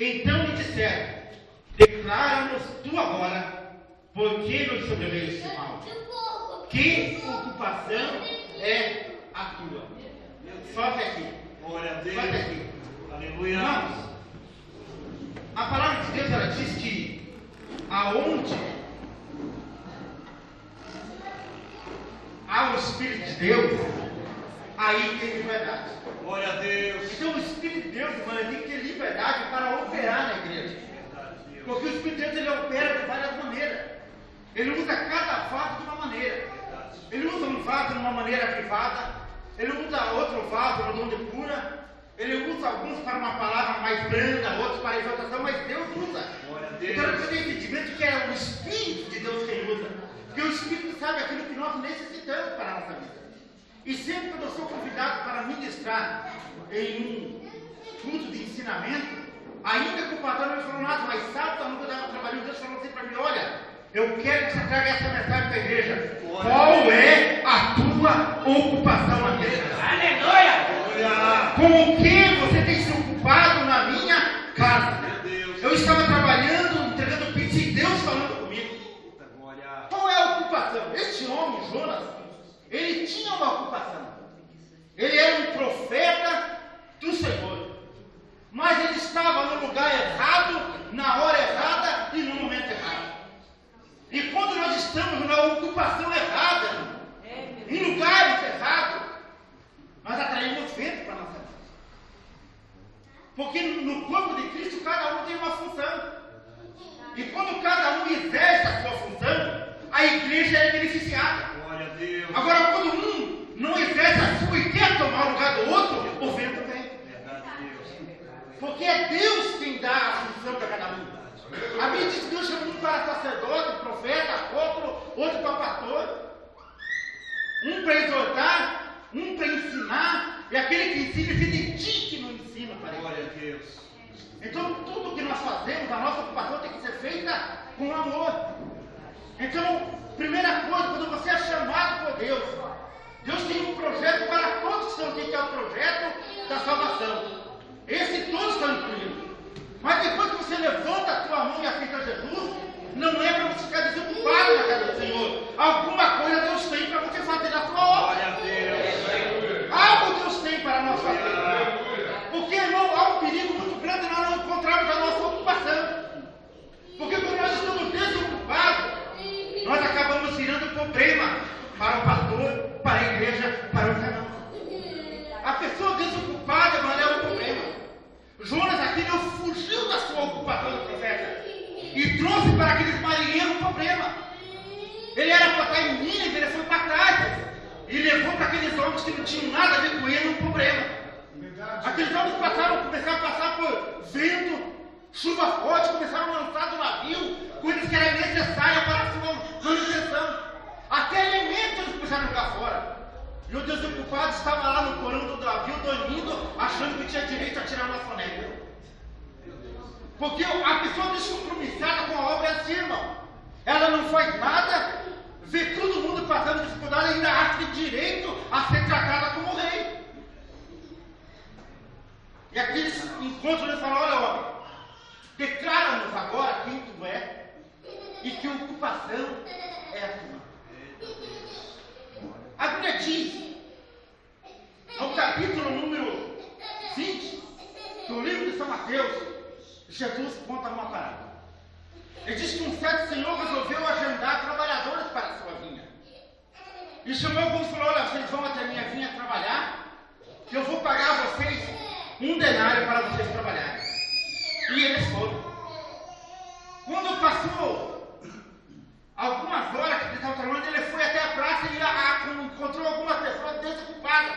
Então lhe disseram: declara-nos tu agora, por que nos sobreveio esse mal? Que ocupação é a tua? Só até aqui. Glória a Deus. Só até aqui. Aleluia. Irmãos, a palavra de Deus, ela diz que aonde há o Espírito de Deus, aí tem liberdade. Glória a Deus. Então o Espírito de Deus, irmão, ele tem que ter liberdade para operar na igreja. Porque o Espírito de Deus, ele opera de várias maneiras. Ele usa cada vaso de uma maneira. Ele usa um vaso de uma maneira privada. Ele usa outro vaso no dom de cura. Ele usa alguns para uma palavra mais branda, outros para exaltação, mas Deus usa. Então eu tenho entendimento que é o Espírito de Deus quem usa. Porque o Espírito sabe aquilo que nós necessitamos para a nossa vida. E sempre que eu sou convidado para ministrar em um culto de ensinamento, ainda que o patrão não me falou nada, mas sábado eu nunca dava trabalho, Deus falou assim para mim: olha, eu quero que você traga essa mensagem para a igreja. Qual é a tua ocupação na minha casa? Aleluia! Com o que você tem se ocupado na minha casa? Eu estava trabalhando, entregando pizza e Deus falando comigo. Qual é a ocupação? Este homem, Jonas, ele tinha uma ocupação. Ele era um profeta do Senhor. Mas ele estava no lugar errado, na hora errada e no momento errado. E quando nós estamos na ocupação errada, em lugares errados, nós atraímos vento para a nossa vida. Porque no corpo de Cristo cada um tem uma função. E quando cada um exerce a sua função, a igreja é beneficiada. Glória a Deus. Agora, quando um não exerce a sua e quer tomar o lugar do outro, o vento vem. Porque é Deus quem dá a função para cada um. A Bíblia diz que Deus chama um para sacerdote, profeta, outro para pastor, um para exortar, um para ensinar, e aquele que ensina se dedique no ensino para ele. Glória a Deus. Então tudo que nós fazemos, a nossa ocupação tem que ser feita com amor. Então, primeira coisa, quando você é chamado por Deus, Deus tem um projeto para todos que estão aqui, que é o projeto da salvação. Esse todos estão incluídos. Mas depois que você levanta a tua mão e aceita Jesus, não é para você ficar desocupado na casa do Senhor. Alguma coisa Deus tem para você fazer na sua obra. Glória a Deus. Algo Deus tem para nós fazer. Porque, irmão, há um perigo muito grande nós não encontrarmos a nossa ocupação. Porque quando nós estamos desocupados, nós acabamos virando problema para o pastor, para a igreja, para o canal. A pessoa desocupada, mano, é um problema. Jonas aqui não fugiu da sua ocupação do profeta e trouxe para aqueles marinheiros um problema. Ele era para estar em Nínive, ele foi para trás e levou para aqueles homens que não tinham nada a ver com ele um problema. Aqueles homens começaram a passar por vento, chuva forte, começaram a lançar do navio coisas que eram necessárias para a sua manutenção. Até alimentos eles começaram a jogar fora. E o desocupado estava lá no porão do navio, dormindo, achando que tinha direito a tirar uma soneca. Porque a pessoa descompromissada com a obra é assim, irmão. Ela não faz nada, vê todo mundo passando dificuldade e ainda acha que tem direito a ser tratada como rei. E aqueles encontros eles falam: olha, homem, declara-nos agora quem tu é e que ocupação é a tua. A Bíblia diz, no capítulo número 20 do livro de São Mateus, Jesus conta uma parábola. Ele diz que um certo senhor resolveu agendar trabalhadores para a sua vinha. E chamou alguns e falou: olha, vocês vão até a minha vinha trabalhar, que eu vou pagar a vocês 1 denário para vocês trabalharem. E eles foram. Quando passou algumas horas que ele estava trabalhando, ele foi até a praça e encontrou algumas pessoas desocupadas.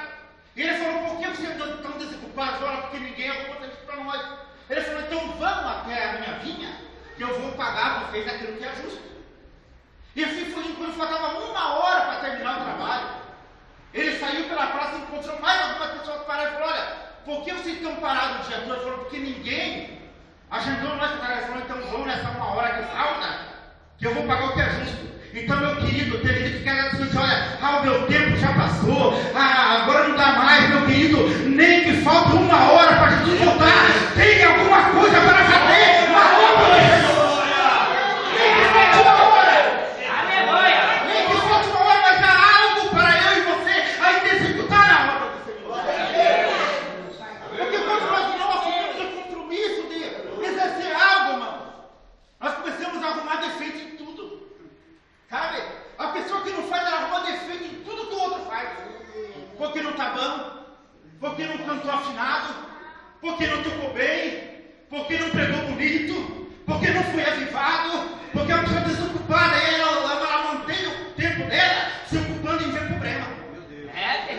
E ele falou: por que vocês estão desocupados agora? Porque ninguém arrumou serviço para nós. Ele falou: então vamos até a minha vinha, que eu vou pagar a vocês aquilo que é justo. E assim foi indo. Quando faltava 1 hora para terminar o trabalho, ele saiu pela praça e encontrou mais algumas pessoas que pararam e falou: olha, por que vocês estão parados o dia todo? Ele falou: porque ninguém agendou nós para trabalhar. Ele falou: então vamos nessa 1 hora que falta, que eu vou pagar o que é justo. Então, meu querido, teve gente que quer dizer assim: olha, o meu tempo já passou, agora não dá mais, meu querido, nem que falta 1 hora para Jesus voltar, tem alguma coisa para fazer. porque não tocou bem, porque não pregou bonito, porque não foi avivado, porque é uma pessoa desocupada, e ela mantém o tempo dela se ocupando em ver problema.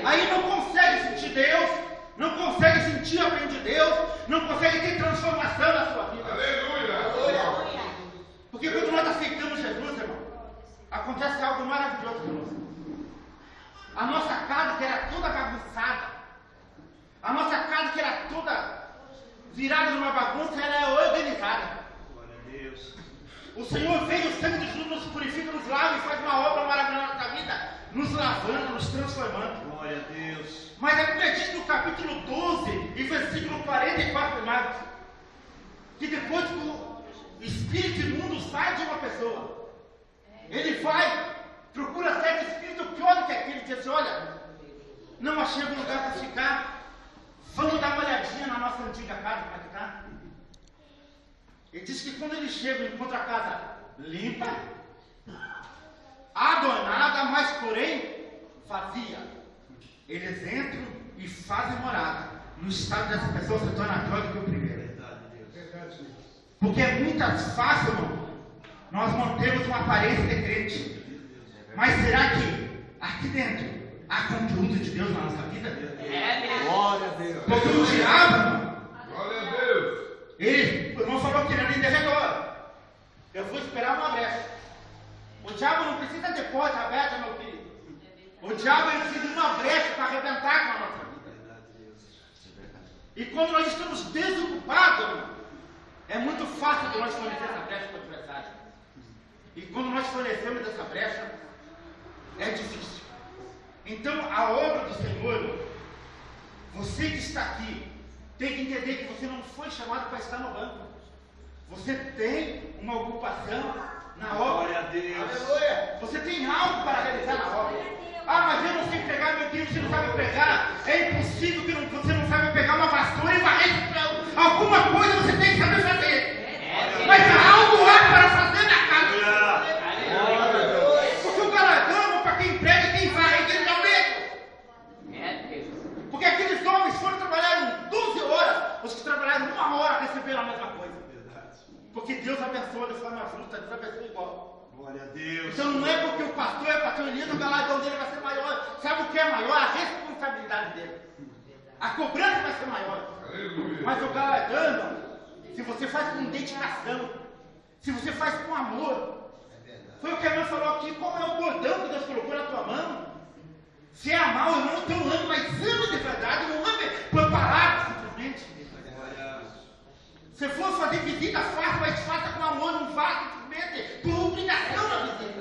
Aí não consegue sentir Deus, não consegue sentir a bem de Deus, não consegue ter transformação na sua vida. Aleluia. Porque quando nós aceitamos Jesus, irmão, acontece algo maravilhoso conosco. A nossa casa que era toda bagunçada, a nossa casa que era toda virada numa bagunça, ela é organizada. Glória a Deus. O Senhor veio, o sangue de Jesus nos purifica, nos lava e faz uma obra maravilhosa na nossa vida, nos lavando, nos transformando. Glória a Deus. Mas a Bíblia diz no capítulo 12 e versículo 44, Marcos, que depois que o espírito imundo sai de uma pessoa, ele vai, procura certo espírito pior do que aquele, diz assim: olha, não achei um lugar para ficar, vamos dar uma olhadinha na nossa antiga casa, como é que está? Ele diz que quando ele chega e encontra a casa limpa, adornada, mas porém vazia, eles entram e fazem morada. No estado dessa pessoa se torna pior do que o primeiro. Porque é muito fácil, irmão, nós mantemos uma aparência de crente. Mas será que aqui dentro há conteúdo de Deus na nossa vida? Glória a Deus. Porque o diabo, irmão, Glória a Deus. o irmão falou que ele era enderredor. Eu vou esperar uma brecha. O diabo não precisa de porta aberta, meu querido. O diabo precisa de uma brecha para arrebentar com a nossa vida. E quando nós estamos desocupados, irmão, é muito fácil de nós fornecer essa brecha para o adversário. E quando nós fornecemos essa brecha, é difícil. Então, a obra do Senhor, você que está aqui, tem que entender que você não foi chamado para estar no banco. Você tem uma ocupação na obra. Glória a Deus. Aleluia. Você tem algo para realizar na obra. Ah, mas eu não sei pregar, meu Deus, você não sabe pregar. É impossível que você não sabe pegar uma vassoura e varrer o chão. Alguma coisa você tem que saber fazer. Mas há algo lá para fazer na casa. Porque o galardão para quem prega e quem varre, quem dá medo. Porque aqueles homens foram trabalhar 12 horas, os que trabalharam 1 hora receberam a mesma coisa. Porque Deus abençoa de forma justa, Deus abençoa igual. Glória a Deus. Então não é porque o pastor é pastor Elias, o galardão dele vai ser maior. Sabe o que é maior? A responsabilidade dele. A cobrança vai ser maior. Aleluia. Mas o galardão, se você faz com dedicação, se você faz com amor, foi o que a irmã falou aqui, qual é o bordão que Deus colocou na tua mão? Se é amar o irmão, então ame, mas ame de verdade, não ame por palavras simplesmente. Se for fazer visita, faça, mas faça com amor, não faça simplesmente por obrigação na visita.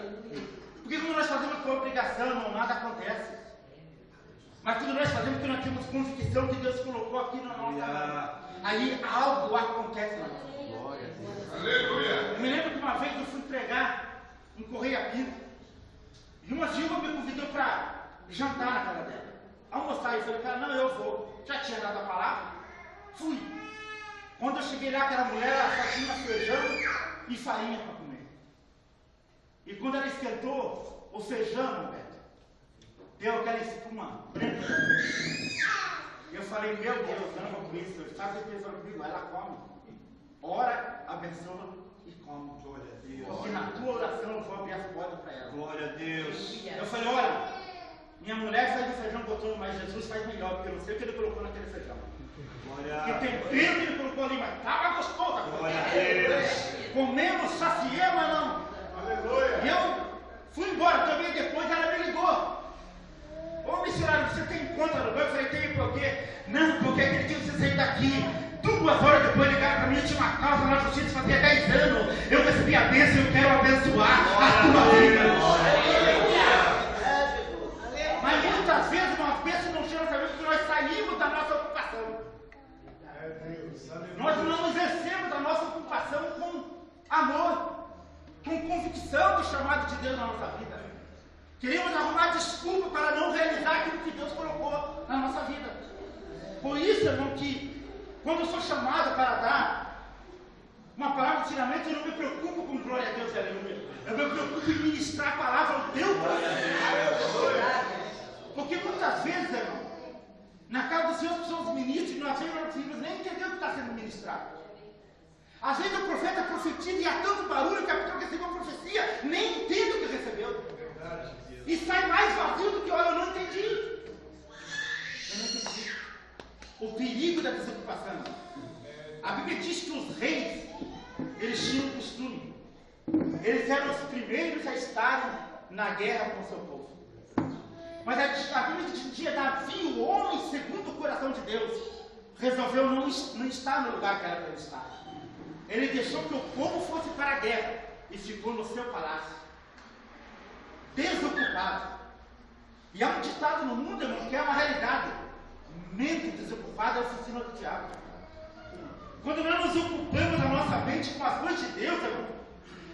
Porque quando nós fazemos por obrigação, irmão, nada acontece. Mas quando nós fazemos porque nós temos convicção que Deus colocou aqui na nossa mão, aí algo acontece na nossa vida. Glória a Deus. Aleluia. Eu me lembro que uma vez eu fui pregar em Correia Pinto, e uma viúva me convidou para jantar na casa dela, almoçar. Eu falei, cara, não, eu vou. Já tinha dado a palavra, fui. Quando eu cheguei lá, aquela mulher, ela só tinha feijão e farinha para comer. E quando ela esquentou o feijão, Beto, deu aquela espuma branca. Eu falei, meu Deus, eu não vou com isso, sabe o que eles comigo? Ela come. Ora, abençoa e come. Glória a Deus. Porque na tua oração eu vou abrir as portas para ela. Glória a Deus. Eu falei, olha, minha mulher faz o feijão gostoso, mas Jesus faz melhor, porque eu não sei o que ele colocou naquele feijão. Glória Que a tempero Deus. que ele colocou ali, mas estava gostoso. Glória a Deus. Comemos, saciamos, mas não. Aleluia. E eu fui embora também, depois ela me ligou. Ô missionário, você tem conta no banco? Eu falei, tenho por quê? Não, porque aquele dia você saiu daqui, 2 horas depois ligaram para mim, eu tinha uma causa na justiça, fazia 10 anos. Eu recebi a bênção e eu quero abençoar a tua vida. Mas muitas vezes nós bênçãos não chegam também porque nós saímos da nossa ocupação. Nós não exercemos a nossa ocupação com amor, com convicção do chamado de Deus na nossa vida. Queremos arrumar desculpa para não realizar aquilo que Deus colocou na nossa vida. Por isso, irmão, que quando eu sou chamado para dar uma palavra de ensinamento, eu não me preocupo com glória a Deus e aleluia. Eu me preocupo em ministrar a palavra ao teu coração. Porque muitas vezes, irmão, Na casa do Senhor, as pessoas ministram, nós não conseguimos nem entender o que está sendo ministrado. Às vezes o profeta profetiza e há tanto barulho que a pessoa que recebeu a profecia nem entende o que recebeu. E sai mais vazio do que, olha, eu não entendi. Eu não entendi. O perigo da desocupação. A Bíblia diz que os reis, eles tinham costume. Eles eram os primeiros a estarem na guerra com o seu povo. Mas a Bíblia diz que Davi, o homem segundo o coração de Deus, resolveu não estar no lugar que era para ele estar. Ele deixou que o povo fosse para a guerra e ficou no seu palácio, desocupado. E há um ditado no mundo, irmão, que é uma realidade: mente desocupada é a oficina do diabo. Quando nós nos ocupamos a nossa mente com as coisas de Deus, irmão,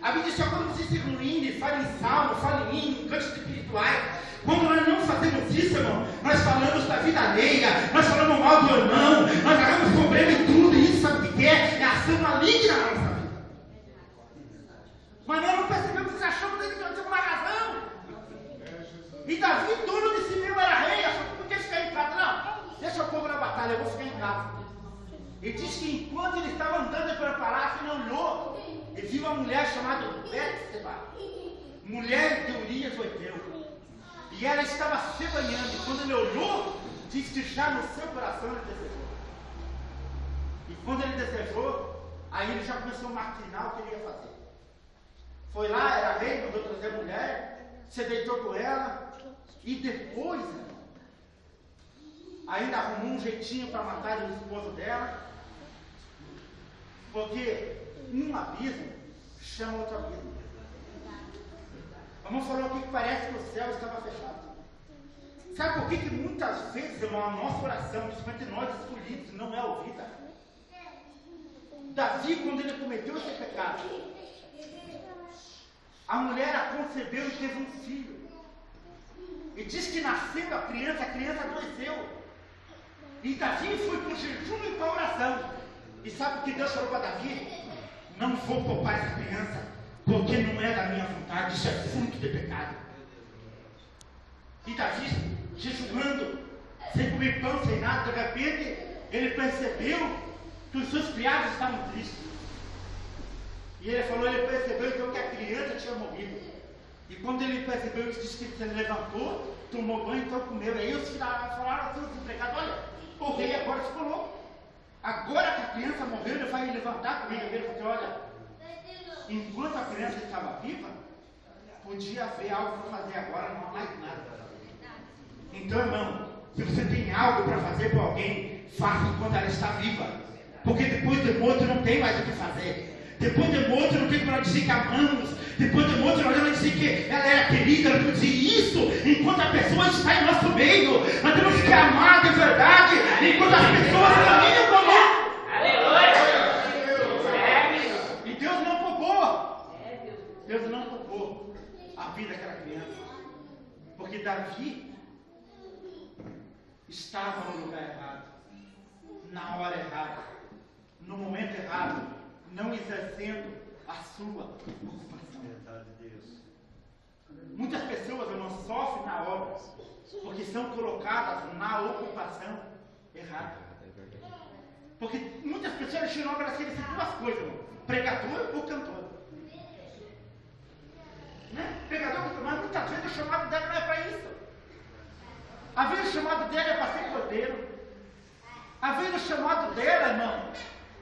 a Bíblia diz que quando você se reúne, fala em salmo, fala em hino, cantos espirituais, quando nós não fazemos isso, irmão, nós falamos da vida alheia, nós falamos mal do irmão, nós agarramos problema em tudo, e isso sabe o que é? É ação maligna na nossa vida. Mas nós não percebemos que achamos que nós temos uma razão. E Davi, dono de si mesmo, era rei, achou que podia ficar em casa. Não, deixa o povo na batalha, eu vou ficar em casa. Ele diz que enquanto ele estava andando pelo palácio, ele olhou e viu uma mulher chamada Betseba, mulher de Urias o Heteu. E ela estava se banhando. E quando ele olhou, diz que já no seu coração ele desejou. E quando ele desejou, aí ele já começou a maquinar o que ele ia fazer. Foi lá, era rei, mandou trazer a mulher, se deitou com ela, e depois ainda arrumou um jeitinho para matar o esposo dela, porque um abismo chama outro abismo. Vamos falar aqui que parece que o céu estava fechado. Sabe por que muitas vezes, irmão, a nossa oração, principalmente nós escolhidos, não é ouvida? Davi, quando ele cometeu esse pecado, a mulher a concebeu e teve um filho. E diz que nascendo a criança adoeceu. E Davi foi para o jejum e para a oração. E sabe o que Deus falou para Davi? Não vou poupar essa criança, porque não é da minha vontade, isso é fruto de pecado. E Davi, jejuando, sem comer pão, sem nada, de repente, ele percebeu que os seus criados estavam tristes. E ele percebeu então que a criança tinha morrido. E quando ele percebeu, ele disse que ele levantou, tomou banho, então comeu. Aí os filhos falaram assim, os empregados: olha, o rei agora se falou. Agora que a criança morreu, ele vai levantar comigo. Ele falou: olha, enquanto a criança estava viva, podia haver algo para fazer, agora não há mais nada para fazer. Então, irmão, se você tem algo para fazer para alguém, faça enquanto ela está viva. Porque depois de morto não tem mais o que fazer. Depois de morto não tem para dizer que amamos. Depois de morto não vai dizer que ela era querida. Ela não dizer isso enquanto a pessoa está em nosso meio. Nós temos que amar de verdade enquanto as pessoas caminham conosco. Aleluia! E Deus não poupou. Deus não poupou a vida daquela criança. Porque Davi estava no lugar errado, na hora errada, no momento errado, não exercendo a sua ocupação. Muitas pessoas, irmão, sofrem na obra porque são colocadas na ocupação errada. Porque muitas pessoas tiram obra assim, são duas coisas, irmão: pregador ou cantor. Né? Pregador, mas muitas vezes o chamado dela não é para isso. Às vezes o chamado dela é para ser cordeiro. Às vezes o chamado dela, irmão,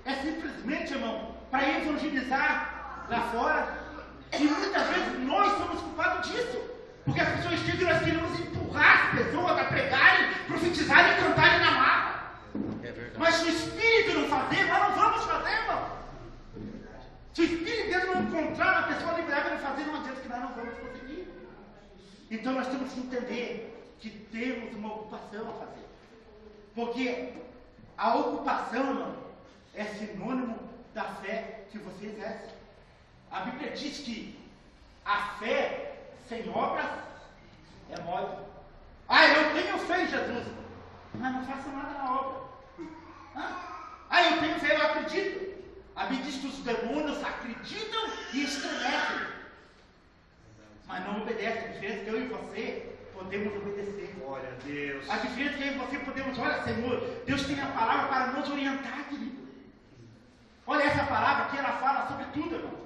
é simplesmente, irmão, para evangelizar lá fora. E muitas vezes nós somos culpados disso. Porque as pessoas chegam e nós queremos empurrar as pessoas a pregarem, profetizarem e cantarem na marra. Mas se o Espírito não fazer, nós não vamos fazer, irmão. Se o Espírito de Deus não encontrar a pessoa liberada de fazer, não adianta que nós não vamos conseguir. Então nós temos que entender que temos uma ocupação a fazer. Porque a ocupação, irmão, é sinônimo da fé que você exerce. A Bíblia diz que a fé sem obras é mole. Eu tenho fé em Jesus, mas não faço nada na obra. Eu tenho fé, eu acredito. A Bíblia diz que os demônios acreditam e estremecem, mas não obedecem. A diferença é que eu e você podemos obedecer. Glória a Deus. A diferença é que eu e você podemos, olha, Senhor, Deus tem a palavra para nos orientar, querido. Olha essa palavra aqui, ela fala sobre tudo, irmão.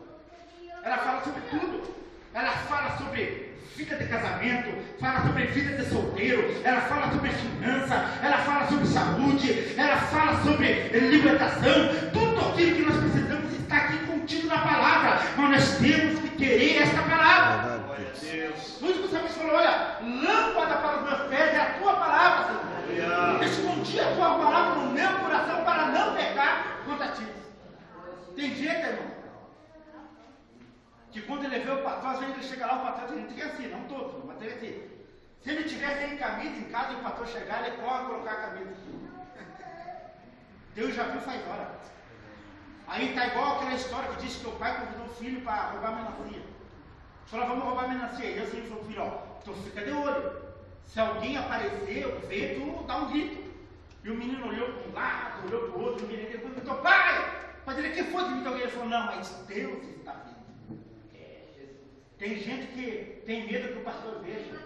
Ela fala sobre tudo. Ela fala sobre vida de casamento, fala sobre vida de solteiro, ela fala sobre finança, ela fala sobre saúde, ela fala sobre libertação. Tudo aquilo que nós precisamos está aqui contido na palavra, mas nós temos que querer esta palavra. Glória a Deus. Por isso que o Salmo falou, olha, lâmpada para os meus pés é a tua palavra, Senhor. Escondi a tua palavra no meu coração para não pecar contra ti. Tem gente, irmão, que quando ele vê o patrão, às vezes ele chega lá, o patrão ele tem assim, não todos, mas tem assim. Se ele tivesse sem camisa em casa e o patrão chegar, ele corre colocar a camisa aqui. Deus já viu faz hora. Aí está igual aquela história que diz que o pai convidou o filho para roubar a melancia. Falou, vamos roubar a melancia. E assim ele falou, filho, ó, tu fica de olho. Se alguém aparecer, ou ver, tu dá um grito. E o menino olhou para um lado, olhou para o outro, o menino depois gritou, pai! Mas ele, que foi que me alguém? Ele falou, não, mas Deus está vendo. Tem gente que tem medo que o pastor veja.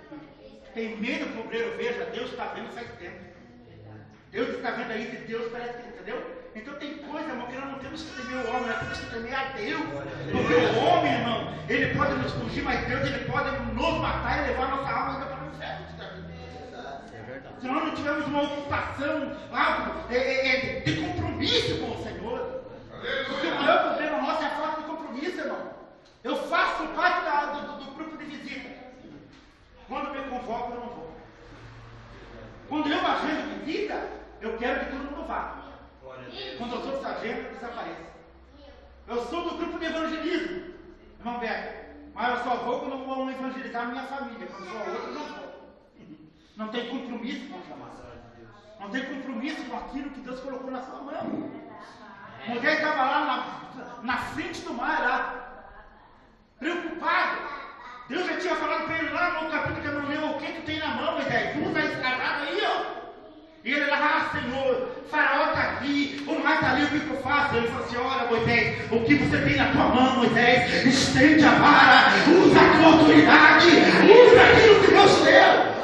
Tem medo que o obreiro veja. Deus está vendo faz tempo. Deus está vendo aí que Deus parece que, entendeu? Então tem coisa, irmão, que nós não temos que temer o homem, nós temos que temer a Deus. Porque o homem, irmão, ele pode nos fugir, mas Deus, ele pode nos matar e levar a nossa alma ainda para o inferno. Se nós não tivermos uma ocupação, algo de compromisso com o Senhor. Porque o maior problema nosso é a falta de compromisso, irmão. Eu faço parte do grupo de visita. Quando me convoco, eu não vou. Quando eu agendo visita, eu quero que todo mundo vá. Quando os outros agendam, desaparece. Eu sou do grupo de evangelismo, irmão Beto. Mas eu só vou quando vão evangelizar a minha família. Quando sou outro, eu não vou. Não tem compromisso com a massa. Não tem compromisso com aquilo que Deus colocou na sua mão. Moisés estava lá na frente do mar, lá, preocupado. Deus já tinha falado para ele lá no capítulo que eu não lembro o que tem na mão, Moisés. Tu usa esse cajado aí, ó. E ele lá, Senhor, Faraó está aqui, o mar está ali, o que eu faço? Ele falou assim, olha, Moisés, o que você tem na tua mão, Moisés? Estende a vara, usa a tua autoridade, usa aquilo que Deus deu.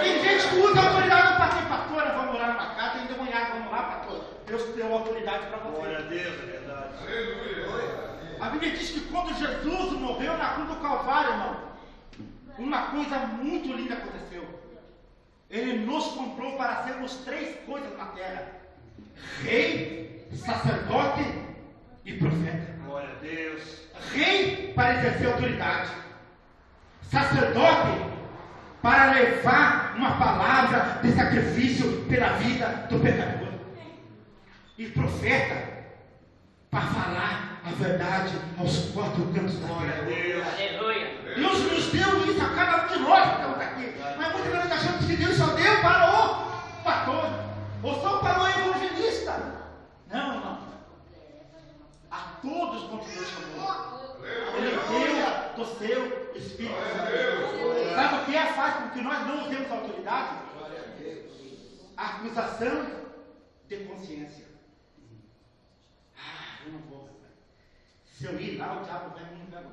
Tem gente que usa a autoridade para ser pastora, vamos orar na casa, tem endemoniado, vamos lá, pastor. Deus deu autoridade para você. Glória a Deus, é verdade. A Bíblia diz que quando Jesus morreu na cruz do Calvário, irmão, uma coisa muito linda aconteceu. Ele nos comprou para sermos três coisas na terra: rei, sacerdote e profeta. Glória a Deus. Rei para exercer autoridade, sacerdote para levar uma palavra de sacrifício pela vida do pecador, e profeta para falar a verdade aos quatro cantos da terra. Deus nos deu isso a cada um de nós que estamos aqui. Mas muitas vezes achamos que Deus só deu para o pastor, ou só para o evangelista. Não, irmão. A todos quanto Deus chamou. Ele deu do seu Espírito Santo. Sabe o que é? Faz com que nós não usemos autoridade? A acusação de consciência. Eu não vou. Se eu ir lá, o diabo vai me enganar.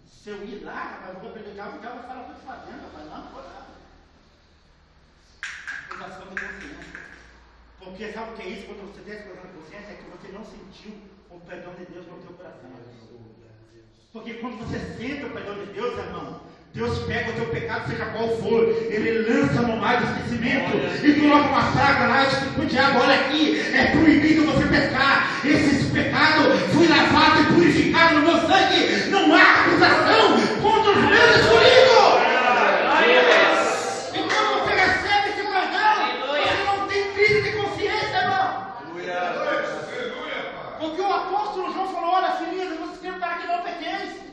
Se eu ir lá, rapaz, eu vou pegar o diabo vai falar o que eu estou fazendo, rapaz. Não vou lá. Acusação de consciência. Porque sabe o que é isso? Quando você tem essa acusação de consciência, é que você não sentiu o perdão de Deus no seu coração. Porque quando você sente o perdão de Deus, irmão, Deus pega o teu pecado, seja qual for, Ele lança no mar do esquecimento e coloca uma praga lá e diz para o diabo, olha aqui, é proibido você pecar, esse pecado foi lavado e purificado no meu sangue, não há acusação contra os meus escolhidos. E quando você recebe esse perdão, você não tem crise de consciência, irmão. Porque o apóstolo João falou, olha filhinhos, vocês têm para que não pequeis.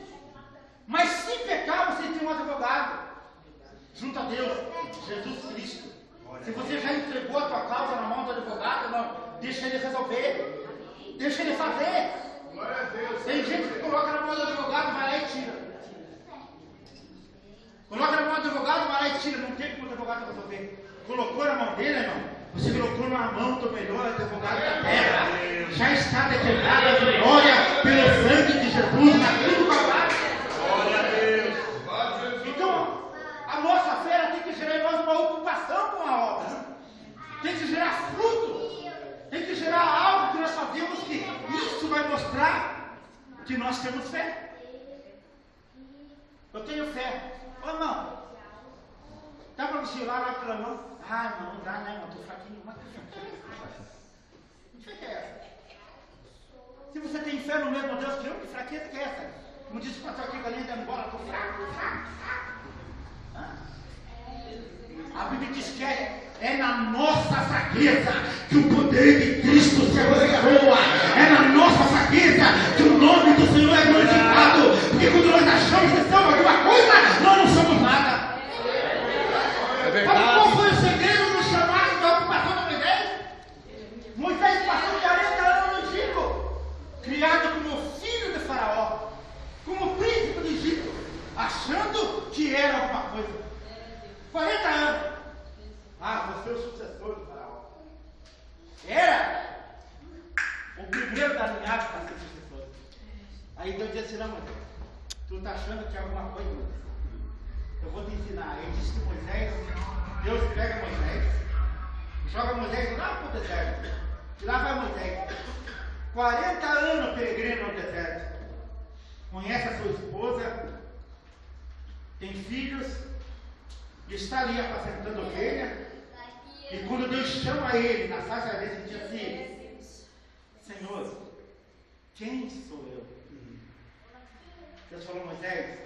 Mas se pecar, você tem um advogado junto a Deus, Jesus Cristo. Se você já entregou a tua causa na mão do advogado, irmão, deixa ele resolver. Deixa ele fazer. Tem gente que coloca na mão do advogado, vai lá e tira. Coloca na mão do advogado, vai lá e tira. Não tem como o advogado resolver. Colocou na mão dele, irmão, você colocou na mão do melhor advogado da terra. Já está declarada a vitória pelo sangue de Jesus na cruz do Calvário. Então, mostrar que nós temos fé. Eu tenho fé. Ô irmão, dá para você orar lá pela mão? Ah, irmão, não dá, né, irmão? Estou fraquinho. Mas que fé que é essa? Se você tem fé no mesmo Deus que eu, que fraqueza que é essa? Como disse o pastor aqui, que a linha embora, estou fraco, fraco. A Bíblia diz que é na nossa fraqueza que o poder de Cristo se revela. É na nossa fraqueza que o nome do Senhor é glorificado. Porque quando nós achamos que somos alguma coisa, nós não somos nada. É verdade. Qual foi o segredo do chamado da ocupação de Moisés? Moisés passou 40 anos no Egito, criado como filho de Faraó, como príncipe do Egito, achando que era alguma coisa. 40 anos. Ah, você é o sucessor do Faraó. Era o primeiro da linhagem para ser sucessor. Aí Deus disse assim: não, Moisés, tu está achando que é alguma coisa? Eu vou te ensinar. Ele disse que Moisés, Deus pega Moisés, joga Moisés lá para o deserto. E lá vai Moisés. 40 anos peregrino no deserto. Conhece a sua esposa, tem filhos, está ali apacentando ovelha. E quando Deus chama ele na face da vez, ele diz assim: Senhor, quem sou eu? Deus falou: Moisés,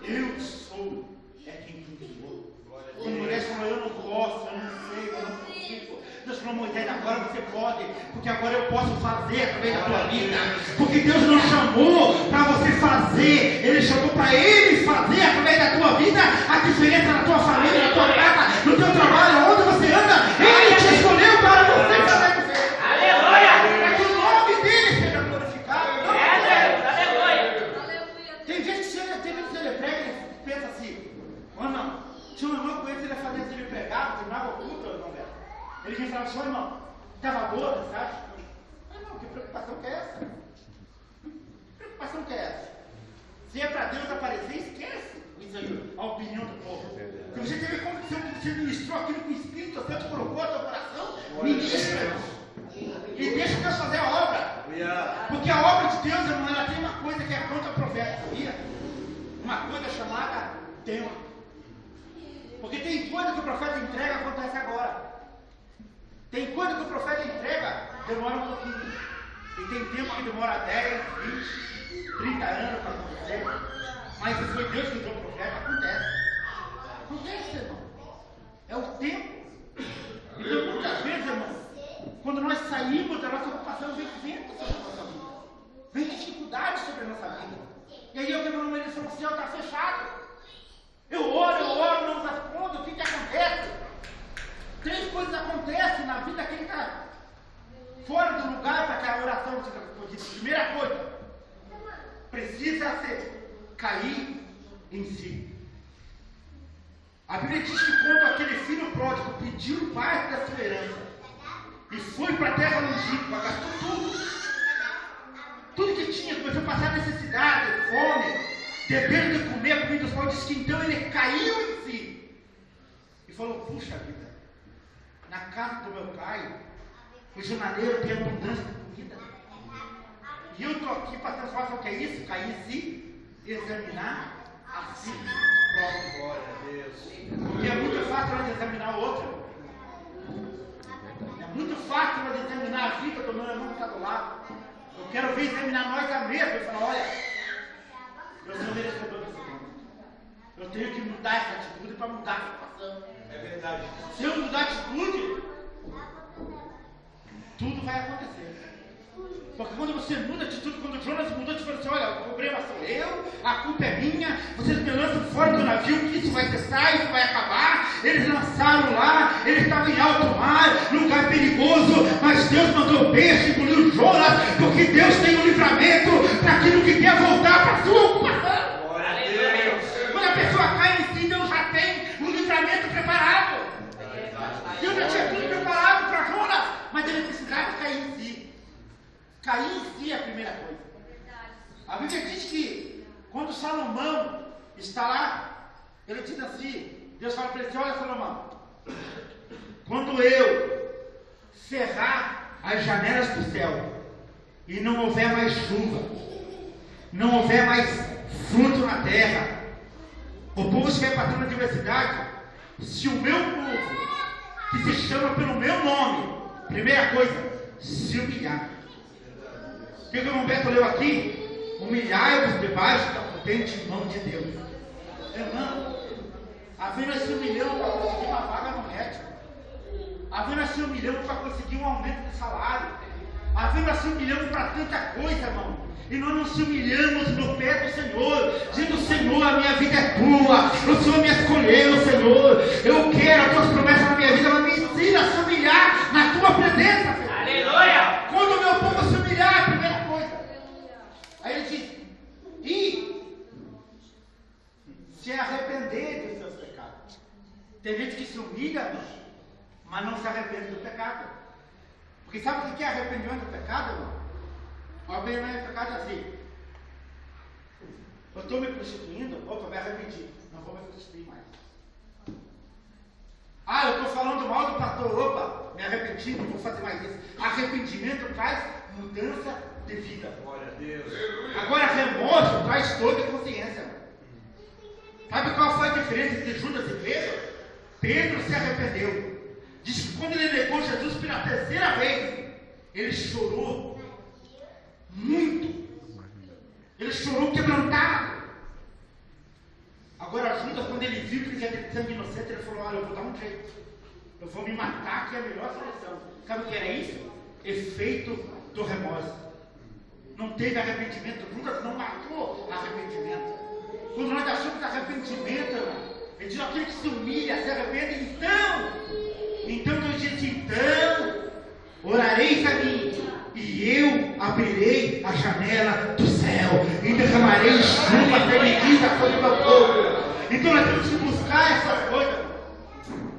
eu sou é quem te enviou. Quando Moisés falou: eu não posso, eu não sei, eu não consigo. Deus falou: Moisés, agora você pode, porque agora eu posso fazer através da tua vida. Porque Deus não chamou para você fazer, Ele chamou para Ele fazer através da tua vida a diferença na tua família, na tua casa, no teu trabalho, onde você anda. Ele te escolheu para você fazer. Aleluia! Para que o nome dele seja glorificado. Aleluia! Tem gente que você prega e pensa assim: ô irmão, tinha um irmão com ele ia fazer se ele pregava, terminava o culto, irmão velho. Ele vinha e falava: senhor irmão, estava boa a mensagem? Irmão, que preocupação que é essa? Que preocupação que é essa? Se é para Deus aparecer, esquece isso aí, a opinião do povo. Se você teve condição que você ministrou aquilo que o Espírito Santo colocou no teu coração, ministra. E deixa Deus fazer a obra. Porque a obra de Deus, irmão, ela tem uma coisa que é contra o profeta, sabia? Uma coisa chamada tema. Porque tem coisa que o profeta entrega, acontece agora. Tem coisa que o profeta entrega, demora um pouquinho. E tem tempo que demora 10, 20, 30 anos para acontecer. Mas se foi Deus que deu o profeta, acontece. Acontece, irmão. É o tempo. Então, muitas vezes, irmão, quando nós saímos da nossa ocupação, vem vento sobre a nossa vida. Vem dificuldade sobre a nossa vida. E aí eu tenho uma eleição, o céu está fechado. Eu oro, não respondo, o que acontece? 3 coisas acontecem na vida daquele que está fora do lugar para que a oração seja respondida. Primeira coisa, precisa cair em si. A Bíblia diz que quando aquele filho pródigo pediu parte da sua herança e foi para a terra longínqua, gastou tudo que tinha, começou a passar necessidade, fome, dependendo de comer, comida dos pobres, que então ele caiu em si e falou: puxa vida, na casa do meu pai, o jornaleiro tem abundância de comida, e eu estou aqui para transformar. O que é isso? Cair em si, examinar a si próprio. Glória a Deus. Porque é muito fácil nós examinar o outro. É muito fácil nós examinar a vida do meu irmão que está do lado. Eu quero ver examinar nós a mesma e falar: olha, eu sou merecedor desse mundo. Eu tenho que mudar essa atitude para mudar a situação. É verdade. Se eu mudar a atitude, tudo vai acontecer. Porque quando você muda a atitude, quando o Jonas mudou, você falou assim: olha, o problema sou eu, a culpa é minha, vocês me lançam fora do navio, que isso vai cessar, isso vai acabar. Eles lançaram lá, eles estavam em alto mar, lugar perigoso, mas Deus mandou peixe, engoliu Jonas, porque Deus tem um livramento para aquilo que quer voltar para a sua ocupação. Glória a Deus. Quando a pessoa cai em si, Deus já tem um livramento preparado. Deus já tinha tudo preparado para Jonas, mas ele precisava cair em si. Cair em si é a primeira coisa. A Bíblia diz que quando Salomão está lá, ele diz assim: Deus fala para ele assim: olha, Salomão, quando eu cerrar as janelas do céu e não houver mais chuva, não houver mais fruto na terra, o povo estiver passando adversidade, se o meu povo, que se chama pelo meu nome, primeira coisa, se humilhar. O que o irmão Beto leu aqui? Humilhai-vos debaixo da potente mão de Deus. Irmão, havia nós se humilhando para conseguir uma vaga no médico. Havia nós se humilhando para conseguir um aumento de salário. Havia nós se humilhando para tanta coisa, irmão. E nós não se humilhamos no pé do Senhor, dizendo: Senhor, a minha vida é tua, o Senhor me escolheu, Senhor, eu quero as tuas promessas na minha vida, mas me ensina a se humilhar na tua presença, Senhor. Aleluia! Quando o meu povo se humilhar, é a primeira coisa. Aí ele diz: e se arrepender dos seus pecados. Tem gente que se humilha, mas não se arrepende do pecado. Porque sabe o que é arrependimento do pecado, irmão? O arrependimento do pecado é assim: eu estou me prostituindo, opa, me arrependi, não vou me prostituir mais. Ah, eu estou falando mal do pastor, opa, me arrependi, não vou fazer mais isso. Arrependimento traz mudança de vida. Glória a Deus. Agora, remorso traz dor de consciência. Sabe qual foi a diferença de Judas e Pedro? Pedro se arrependeu. Diz que quando ele negou Jesus pela terceira vez, ele chorou muito. Ele chorou quebrantado. Agora Judas, quando ele viu que ele ia ter sangue inocente, ele falou: olha, eu vou dar um jeito, eu vou me matar, que é a melhor solução. Sabe o que era isso? Efeito do remorso. Não teve arrependimento. Judas não marcou arrependimento. Quando nós achamos arrependimento, irmão, ele diz: aquele que se humilha, se arrepende, então Deus disse: então orareis a mim, e eu abrirei a janela do céu, e derramarei chuva bendita sobre o meu povo. Então nós temos que buscar essas coisas.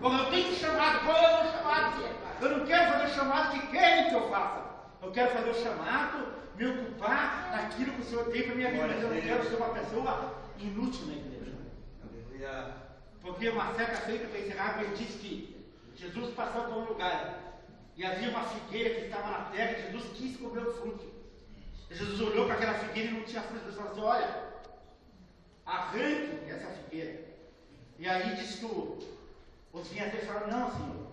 Como eu tenho chamado, qual é o meu chamado? Eu não quero fazer o chamado que querem que eu faça. Eu quero fazer o chamado, me ocupar daquilo que o Senhor tem para minha vida. Mas eu não quero ser uma pessoa inútil na igreja. Aleluia. Porque uma certa feita, para encerrar, ele disse que Jesus passou por um lugar e havia uma figueira que estava na terra, e Jesus quis comer o fruto. E Jesus olhou para aquela figueira e não tinha fruto. Ele falou assim: olha, arranque essa figueira. E aí disse que os vinhadeiros falaram: não, Senhor,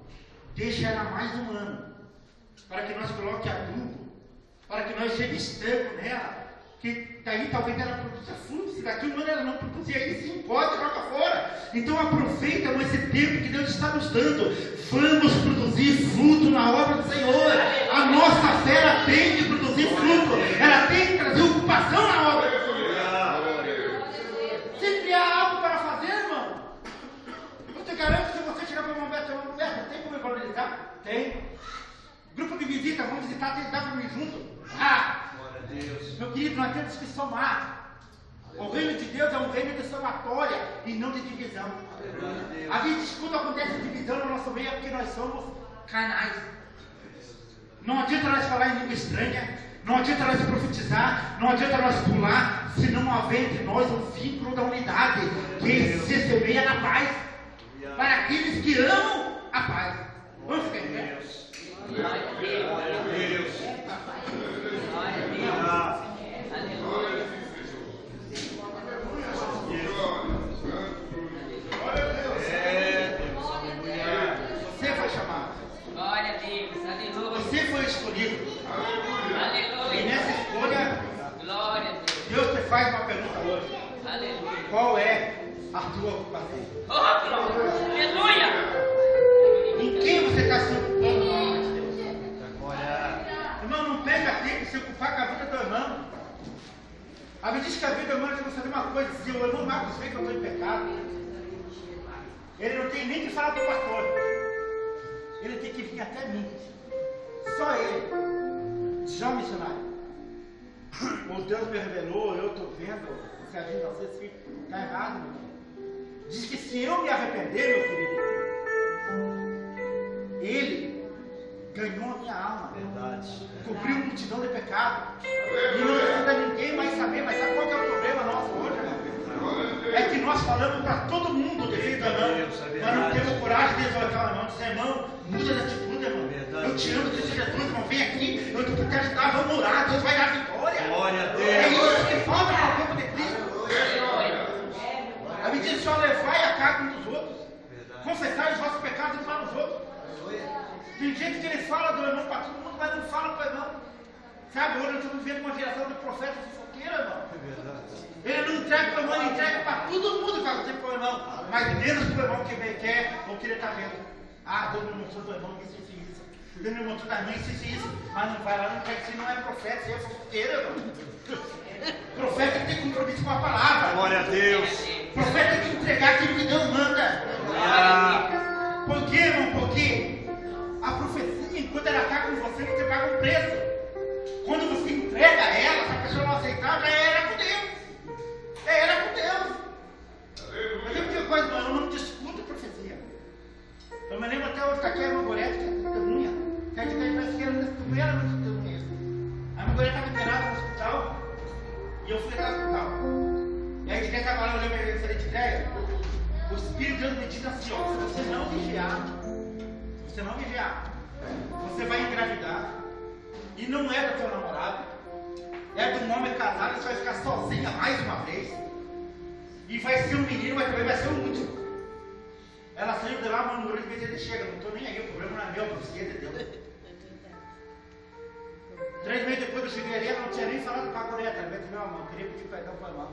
deixa ela mais um ano, para que nós coloque adubo, para que nós revistamos nela, que daí talvez ela produza fruto. Se daqui um ano ela não produzir, aí sim pode, joga fora. Então aproveita esse tempo que Deus está nos dando. Vamos produzir fruto na obra do Senhor. A nossa fé, ela tem que produzir fruto, ela tem que trazer ocupação na obra do Senhor. Sempre há algo para fazer, irmão. Eu te garanto que se você chegar para uma mulher, tem como me valorizar? Tem. Grupo de visita, vamos visitar, tem que dar para mim junto. Glória a Deus. Meu querido, nós temos que somar. O reino de Deus é um reino de somatória e não de divisão. A gente diz que quando acontece divisão no nosso meio é porque nós somos canais. Não adianta nós falar em língua estranha, não adianta nós profetizar, não adianta nós pular, se não houver entre nós um vínculo da unidade que se semeia na paz, para aqueles que amam a paz. Vamos ficar em pé? Glória a Deus. Glória a Deus. Glória a Deus. Aleluia. Você foi chamado. Glória a Deus. Aleluia. Você foi escolhido. E Aleluia. nessa escolha, Glória a Deus. Deus te faz uma pergunta hoje: Aleluia. qual é a tua ocupação? Oh, glória. Aleluia. Em quem você está se ocupando no nome de Deus? Glória. Irmão, não pega tempo de se ocupar com a vida do irmão. A Bíblia diz que a vida do irmão tem que fazer uma coisa: se o irmão Marcos vê que eu estou em pecado, ele não tem nem que falar para o pastor, ele tem que vir até mim. Só ele. Já o missionário. O Deus me revelou, eu estou vendo, o Serginho não sei se está errado, meu querido. Diz que se eu me arrepender, meu querido, ele ganhou a minha alma. Verdade. Cobriu multidão de pecado. E não precisa ninguém mais saber. Mas sabe qual que é o problema nosso hoje, irmão? É que nós falamos para todo mundo devido a não. Nós não temos coragem de exortar o irmão. Dizer: irmão, muda de atitude, irmão. Eu te amo, Deus te Jesus, irmão. Vem aqui, eu quero te ajudar, vamos orar. Deus vai que eles falam do irmão para todo mundo, mas não falam para o irmão. Sabe, hoje nós estamos vivendo uma geração de profetas fofoqueiros, irmão. Ele não entrega para o irmão, ele entrega para todo mundo que faz tempo para o irmão. Mas menos para o irmão que quer ou que ele está vendo. Ah, Deus me mostrou do irmão isso. Deus me mostrou da mãe isso. Mas não vai lá, não quer que não é profeta, você é fofoqueiro, irmão. Profeta tem compromisso com a palavra. Glória a Deus. Profeta tem que entregar aquilo que Deus manda. Por quê, irmão? Porque a profecia, enquanto ela está com você, você paga um preço. Quando você entrega ela, se a pessoa não aceitar, já era com Deus. Era com Deus. Mas eu tenho coisa, eu não discuto profecia. Eu me lembro até hoje que aqui era uma mulher que tinha testemunha. Que a gente parece que era testemunha, era testemunha. A mulher estava internada no hospital. E eu fui até o hospital. E aí, quem estava lá, eu lembro a diferente ideia. O Espírito de Deus me diz assim: ó, se você não vigiar, você vai engravidar. E não é do teu namorado, é de um homem casado, você vai ficar sozinha mais uma vez. E vai ser um menino, mas também vai ser o último. Ela saiu de lá, murmurou, de vez ele chega, não estou nem aí, o problema não é meu, a profecia é de Deus. 3 meses depois eu cheguei ali, ela não tinha nem falado com a goreta, ela veio meu irmão, queria pedir perdão para o irmão.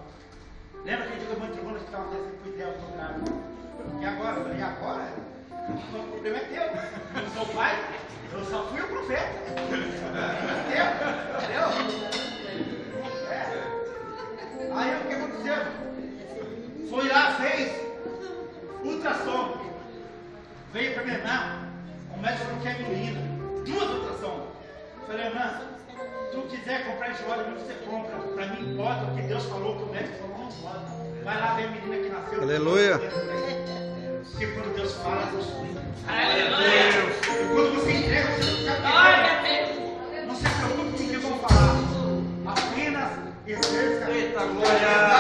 Lembra que a gente que eu entregou no hospital, eu fui dela, eu tô grávida. E agora? Eu falei, e agora? O problema é teu, eu sou o pai, eu só fui o profeta. Entendeu? Aí o que aconteceu? Foi lá, fez ultrassom. Veio para minha irmã, o médico não quer menina. 2 ultrassom. Falei, irmã, se tu quiser comprar enxovalho, você compra. Para mim pode, o que Deus falou, que o médico falou, não pode. Vai lá ver a menina que nasceu. Aleluia. Porque quando Deus fala, Deus cuida. Aleluia. E quando você entrega, você fica Glória a Deus. não se preocupe com o que vão falar. Apenas exerça. Eita, glória.